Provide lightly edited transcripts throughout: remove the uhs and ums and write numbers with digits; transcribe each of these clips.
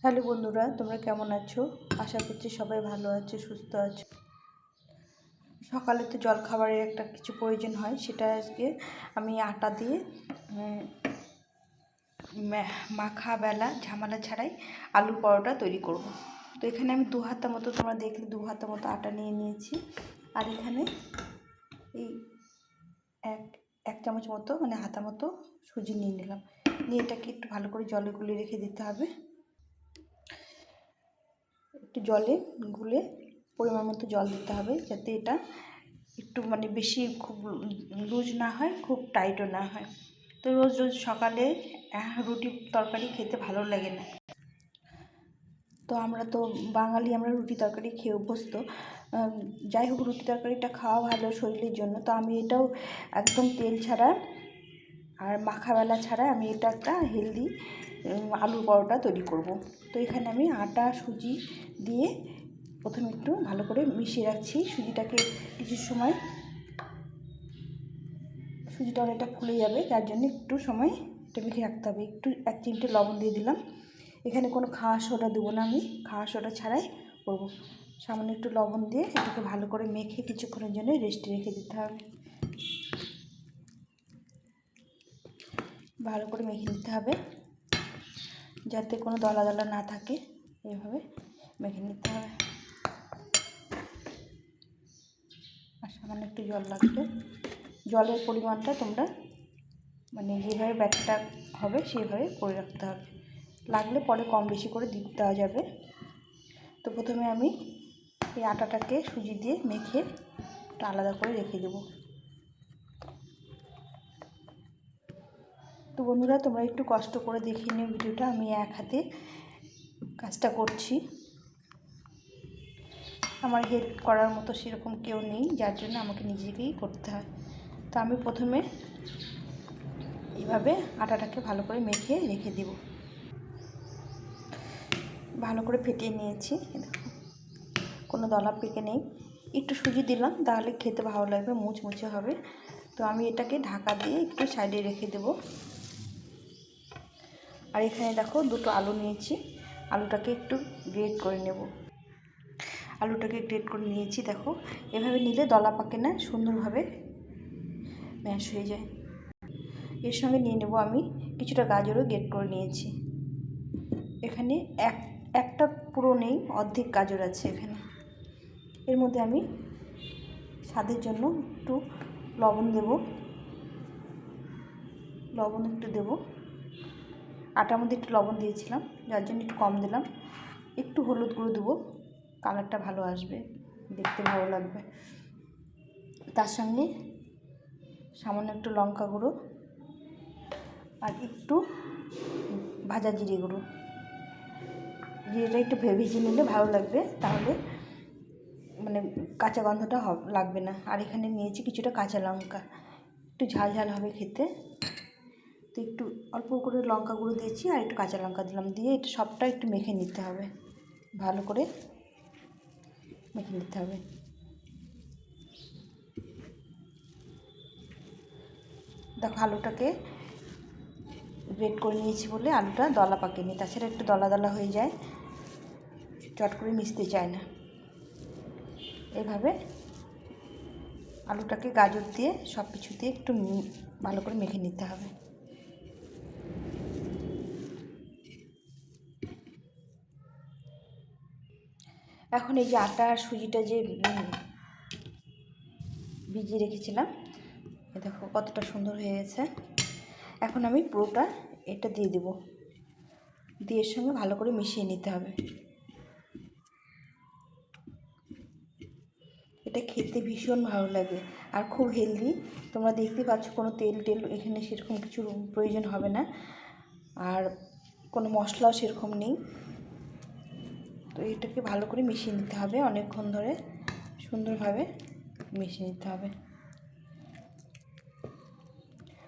Hello বন্ধুরা, তোমরা কেমন আছো? আশা করছি সবাই ভালো আছো, সুস্থ আছো। সকালে তো জলখাবারের একটা কিছু প্রয়োজন হয়, সেটা আজকে আমি আটা দিয়ে মাখা বেলা ঝামেলা ছাড়াই আলু পরোটা তৈরি করব। তো এখানে আমি 2 হাতা মতো, তোমরা দেখলে 2 হাতা মতো আটা নিয়ে নিয়েছি। আর এখানে এই এক চামচ মতো, মানে হাতা মতো সুজি নিয়ে নিলাম। নিয়ে এটাকে একটু ভালো করে জলে গুলিয়ে রেখে দিতে হবে। একটু জলে গুলে পরিমাণ মতো জল দিতে হবে, যাতে এটা একটু মানে বেশি খুব লুজ না হয়, খুব টাইটও না হয়। তো রোজ রোজ সকালে রুটি তরকারি খেতে ভালো লাগে না। তো আমরা তো বাঙালি, আমরা রুটি তরকারি খেয়ে অভ্যস্ত। যাই হোক, রুটি তরকারিটা খাওয়া ভালো শরীরের জন্য। তো আমি এটাও একদম তেল ছাড়া আর মাখাবেলা ছাড়া আমি এটা একটা হেলদি আলুর পরোটা তৈরি করব। তো এখানে আমি আটা সুজি দিয়ে প্রথমে একটু ভালো করে মিশিয়ে রাখছি সুজিটাকে। কিছু সময় সুজিটা অনেকটা ফুলে যাবে, তার জন্য একটু সময় এটা মেখে রাখতে হবে। একটু 1 চিমটে লবণ দিয়ে দিলাম। এখানে কোনো খাওয়া সোডা দেবো না, আমি খাওয়া সোডা ছাড়াই করবো। সামান্য একটু লবণ দিয়ে এটাকে ভালো করে মেখে কিছুক্ষণের জন্য রেস্টে রেখে দিতে হবে। ভালো করে মেখে নিতে হবে যাতে কোনো দলা দলা না থাকে। এইভাবে মেখে নিতে হবে। আর সামান্য একটু জল লাগবে। জলের পরিমাণটা তোমরা মানে যেভাবে ব্যাটারটা হবে সেইভাবে করে রাখতে হবে। লাগলে পরে কম বেশি করে দেওয়া যাবে। তো প্রথমে আমি এই আটাটাকে সুজি দিয়ে মেখে একটা আলাদা করে রেখে দেবো। তো বন্ধুরা, তোমরা একটু কষ্ট করে দেখে নিও ভিডিওটা। আমি এক হাতে কাজটা করছি, আমার হেল্প করার মতো সেরকম কেউ নেই, যার জন্য আমাকে নিজেকেই করতে হয়। তো আমি প্রথমে এইভাবে আটাটাকে ভালো করে মেখে রেখে দেব। ভালো করে ফেটিয়ে নিয়েছি, কোনো দলা পেকে নেই। একটু সুজি দিলাম, তাহলে খেতে ভালো লাগবে, মুচমুচে হবে। তো আমি এটাকে ঢাকা দিয়ে একটু সাইডে রেখে দেব। আর এখানে দেখো 2টো আলু নিয়েছি, আলুটাকে একটু গ্রেট করে নেব। আলুটাকে গ্রেট করে নিয়েছি, দেখো এভাবে নিলে দলা পাকে না, সুন্দরভাবে ম্যাশ হয়ে যায়। এর সঙ্গে নিয়ে নেব আমি কিছুটা গাজরও গ্রেট করে নিয়েছি। এখানে একটা পুরো নেই, অর্ধেক গাজর আছে এখানে। এর মধ্যে আমি স্বাদের জন্য একটু লবণ দেব, লবণ একটু দেব। আটার মধ্যে একটু লবণ দিয়েছিলাম, যার জন্য একটু কম দিলাম। একটু হলুদ গুঁড়ো দেবো, কালারটা ভালো আসবে, দেখতে ভালো লাগবে। তার সঙ্গে সামান্য একটু লঙ্কা গুঁড়ো আর একটু ভাজা জিরে গুঁড়ো। জিরেটা একটু ভেজে নিলে ভালো লাগবে, তাহলে মানে কাঁচা গন্ধটা লাগবে না। আর এখানে নিয়েছি কিছুটা কাঁচা লঙ্কা, একটু ঝাল ঝাল হবে খেতে। তো একটু অল্প করে লঙ্কা গুঁড়ো দিয়েছি আর একটু কাঁচা লঙ্কা দিলাম, দিয়ে এটা সবটা একটু মেখে নিতে হবে, ভালো করে মেখে নিতে হবে। দেখো আলুটাকে গ্রেট করে নিয়েছি বলে আলুটা দলা পাকেনি, তাছাড়া একটু দলা দলা হয়ে যায়, চট করে মিশতে চায় না। এভাবে আলুটাকে গাজর দিয়ে সব কিছু দিয়ে একটু ভালো করে মেখে নিতে হবে। এখন এই যে আটা আর সুজিটা যে ভিজিয়ে রেখেছিলাম, দেখো কতটা সুন্দর হয়ে গেছে। এখন আমি পুরোটা এটা দিয়ে দেব, দিয়ে এর সঙ্গে ভালো করে মিশিয়ে নিতে হবে। এটা খেতে ভীষণ ভালো লাগে আর খুব হেলদি। তোমরা দেখতে পাচ্ছ কোনো তেল এখানে সেরকম কিছু প্রয়োজন হবে না, আর কোনো মশলাও সেরকম নেই। তো এটাকে ভালো করে মিশিয়ে নিতে হবে, অনেকক্ষণ ধরে সুন্দরভাবে মিশিয়ে নিতে হবে।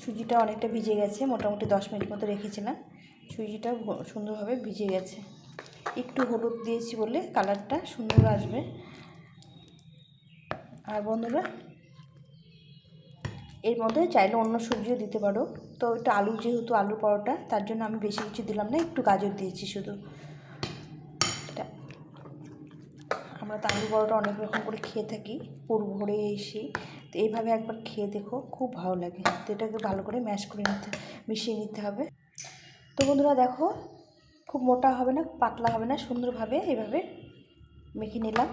সুজিটা অনেকটা ভিজে গেছে, মোটামুটি 10 মিনিট মতো রেখেছিলাম। সুজিটা সুন্দরভাবে ভিজে গেছে। একটু হলুদ দিয়েছি বলে কালারটা সুন্দর আসবে। আর বন্ধুরা, এর মধ্যে চাইলে অন্য সবজিও দিতে পারো। তো এটা আলু, যেহেতু আলু পরোটা, তার জন্য আমি বেশি কিছু দিলাম না, একটু গাজর দিয়েছি শুধু। আমরা তো আলু পরোটা অনেক রকম করে খেয়ে থাকি পুর ভরে এসে, তো এইভাবে একবার খেয়ে দেখো, খুব ভালো লাগে। তো এটাকে ভালো করে ম্যাশ করে মিশিয়ে নিতে হবে। তো বন্ধুরা দেখো, খুব মোটা হবে না, পাতলা হবে না, সুন্দরভাবে এভাবে মেখে নিলাম।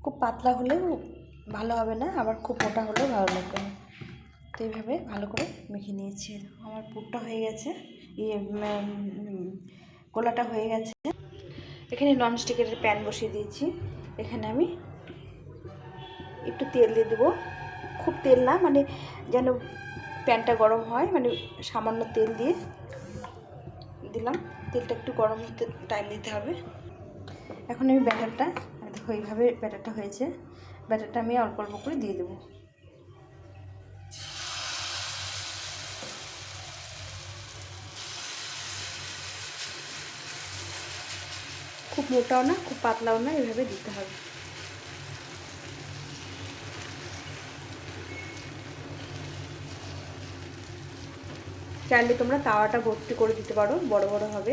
খুব পাতলা হলেও ভালো হবে না, আবার খুব মোটা হলেও ভালো লাগবে না। তো এইভাবে ভালো করে মেখে নিয়েছি। আমার পুরটা হয়ে গেছে, গোলাটা হয়ে গেছে। এখানে ননস্টিকের প্যান বসিয়ে দিয়েছি। এখানে আমি একটু তেল দিয়ে দেবো, খুব তেল না, মানে যেন প্যানটা গরম হয়, মানে সামান্য তেল দিয়ে দিলাম। তেলটা একটু গরম হতে টাইম দিতে হবে। এখন আমি ব্যাটারটা, দেখো এইভাবে ব্যাটারটা হয়েছে, ব্যাটারটা আমি অল্প অল্প করে দিয়ে দেবো। খুব মোটাও না, খুব পাতলাও না, এভাবে দিতে হবে। চাইলে তোমরা তাওয়াটা ভর্তি করে দিতে পারো, বড় বড় হবে।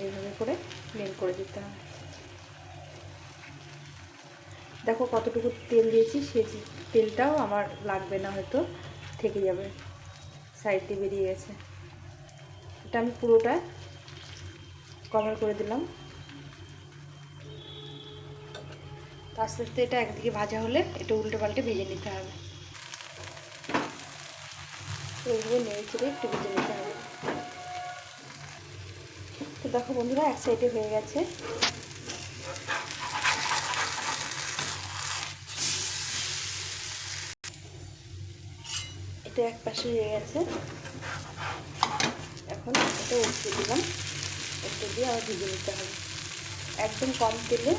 এইভাবে করে প্লেন করে দিতে হবে। দেখো কতটুকু তেল দিয়েছি, সে তেলটাও আমার লাগবে না, হয়তো থেকে যাবে, সাইড দিয়ে বেরিয়ে গেছে। এটা আমি পুরোটা কভার করে দিলাম। তো আস্তে আস্তে এটা একদিকে ভাজা হলে এটা উল্টে পাল্টে ভেজে নিতে হবে। এইভাবে নেড়ে চেড়ে একটু ভেজে নিতে হবে। তো দেখো বন্ধুরা, এক সাইডে হয়ে গেছে। এটা এক পাশে হয়ে গেছে। এখন এটা উল্টে দিলাম, উল্টে দিয়ে আবার ভেজে নিতে হবে একদম কম তেলে।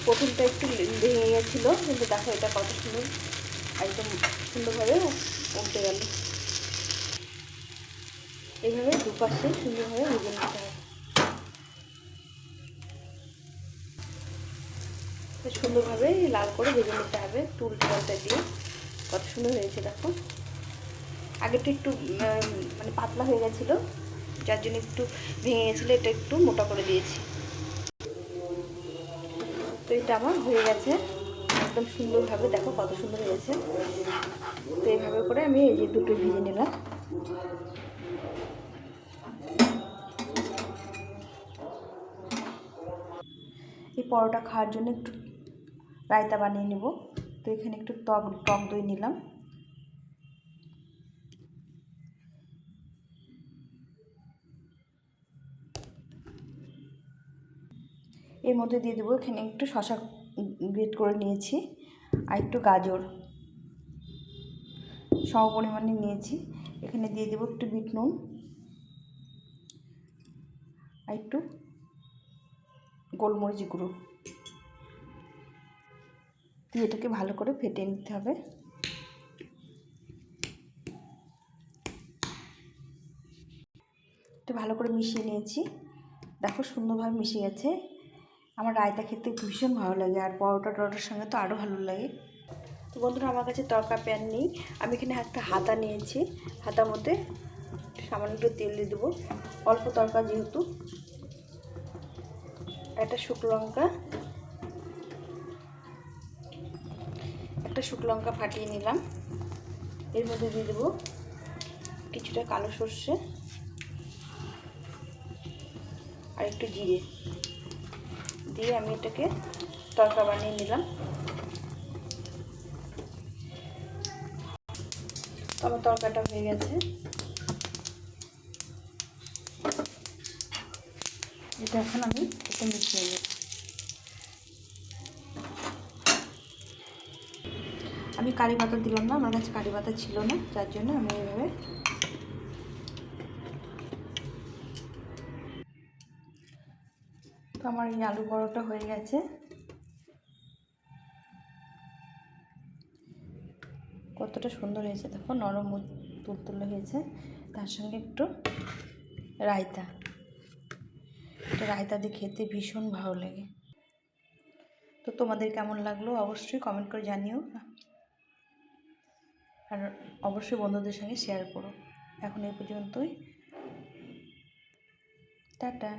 প্রথমটা একটু ভেঙে গেছিলো, কিন্তু দেখো এটা কত সুন্দর, একদম সুন্দরভাবে উল্টে গেল। এইভাবে দুপাশে সুন্দরভাবে ভেজে নিতে হবে। সুন্দরভাবে লাল করে ভেজে নিতে হবে, উল্টে পাল্টে দিয়ে। কত সুন্দর হয়েছে দেখো। আগেটা একটু মানে পাতলা হয়ে গেছিলো, যার জন্য একটু ভেঙে গেছিলো, এটা একটু মোটা করে দিয়েছি। তো এটা আমার হয়ে গেছে একদম সুন্দরভাবে, দেখো কত সুন্দর হয়েছে। তো এইভাবে করে আমি এই যে দুটো ভেজে নিলাম। এই পরোটা খাওয়ার জন্য একটু রায়তা বানিয়ে নেব। তো এখানে একটু টক দই নিলাম। এর মধ্যে দিয়ে দেবো, এখানে একটু শসা গ্রেট করে নিয়েছি, আর একটু গাজর সম পরিমাণে নিয়েছি। এখানে দিয়ে দেবো একটু বিট নুন, আর একটু গোলমরিচ গুঁড়ো দিয়ে এটাকে ভালো করে ফেটে নিতে হবে। একটু ভালো করে মিশিয়ে নিয়েছি, দেখো সুন্দরভাবে মিশে গেছে। আমার রায়তা খেতে ভীষণ ভালো লাগে, আর পরোটা টরোটার সঙ্গে তো আরও ভালো লাগে। তো বন্ধুরা, আমার কাছে তরকা প্যান নেই, আমি এখানে একটা হাতা নিয়েছি। হাতার মধ্যে সামান্য একটু তেল দিয়ে দেবো, অল্প তরকা যেহেতু। একটা শুকনো লঙ্কা ফাটিয়ে নিলাম। এর মধ্যে দিয়ে দেবো কিছুটা কালো সর্ষে আর একটু জিরে দিয়ে আমি এটাকে তরকা বানিয়ে নিলাম। আমার তরকাটা হয়ে গেছে। এটা এখন আমি একটু মিশিয়ে নিই। আমি কারি পাতা দিলাম না, আমার কাছে কারি পাতা ছিল না, যার জন্য আমি এইভাবে। তো আমার এই আলু পরোটা হয়ে গেছে। কতটা সুন্দর হয়েছে দেখো, নরম তুলতুলে হয়েছে। তার সঙ্গে একটু রায়তা, এটা রায়তা দিয়ে খেতে ভীষণ ভালো লাগে। তো তোমাদের কেমন লাগলো অবশ্যই কমেন্ট করে জানিও, আর অবশ্যই বন্ধুদের সঙ্গে শেয়ার করো। এখন এই পর্যন্তই, টাটা।